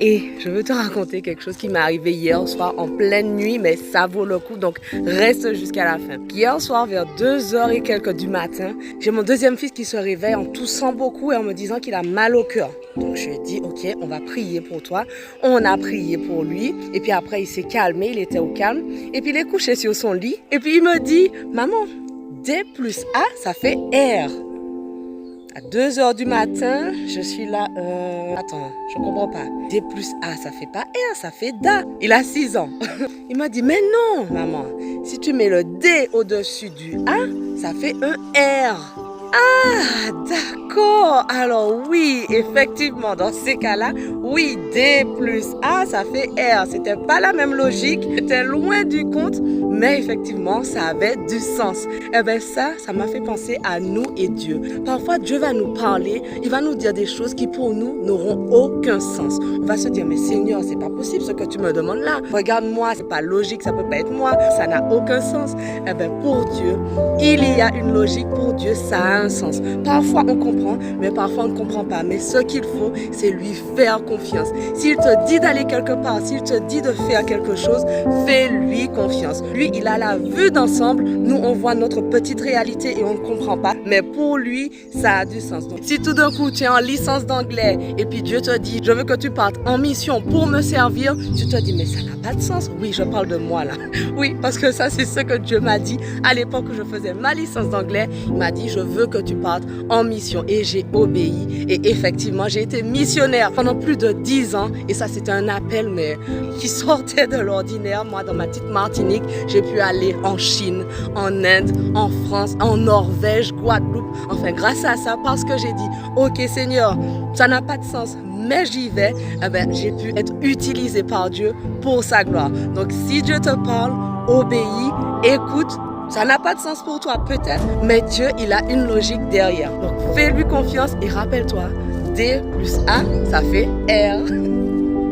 Et je veux te raconter quelque chose qui m'est arrivé hier soir en pleine nuit, mais ça vaut le coup, donc reste jusqu'à la fin. Hier soir, vers 2h et quelques du matin, j'ai mon deuxième fils qui se réveille en toussant beaucoup et en me disant qu'il a mal au cœur. Donc je lui ai dit, ok, on va prier pour toi. On a prié pour lui. Et puis après, il s'est calmé, il était au calme. Et puis il est couché sur son lit. Et puis il me dit, maman, D plus A, ça fait R. À 2h du matin, je suis là, attends, je comprends pas. D plus A, ça fait pas R, ça fait DA. Il a 6 ans. Il m'a dit, mais non, maman, si tu mets le D au-dessus du A, ça fait un R. Ah, d'accord. Alors oui, effectivement, dans ces cas-là, oui, D plus A, ça fait R. C'était pas la même logique, c'était loin du compte, mais effectivement, ça avait du sens. Eh bien ça m'a fait penser à nous et Dieu. Parfois, Dieu va nous parler, il va nous dire des choses qui pour nous n'auront aucun sens. On va se dire, mais Seigneur, c'est pas possible ce que tu me demandes là. Regarde-moi, c'est pas logique, ça peut pas être moi, ça n'a aucun sens. Eh bien pour Dieu, il y a une logique, pour Dieu, ça a un sens. Parfois on comprend, mais parfois on ne comprend pas. Mais ce qu'il faut, c'est lui faire confiance. S'il te dit d'aller quelque part, s'il te dit de faire quelque chose, fais-lui confiance. Lui, il a la vue d'ensemble. Nous, on voit notre petite réalité et on ne comprend pas. Mais pour lui, ça a du sens. Donc, si tout d'un coup, tu es en licence d'anglais et puis Dieu te dit, je veux que tu partes en mission pour me servir, tu te dis, mais ça n'a pas de sens. Oui, je parle de moi là. Oui, parce que ça, c'est ce que Dieu m'a dit à l'époque où je faisais ma licence d'anglais. Il m'a dit, je veux que tu partes en mission, et j'ai obéi et effectivement j'ai été missionnaire pendant plus de 10 ans et ça c'était un appel mais qui sortait de l'ordinaire. Moi dans ma petite Martinique, j'ai pu aller en Chine, en Inde, en France, en Norvège, Guadeloupe, enfin grâce à ça, parce que j'ai dit ok Seigneur, ça n'a pas de sens mais j'y vais, j'ai pu être utilisé par Dieu pour sa gloire. Donc si Dieu te parle, obéis, écoute. Ça n'a pas de sens pour toi peut-être, mais Dieu, il a une logique derrière. Donc fais-lui confiance et rappelle-toi, D plus A, ça fait R.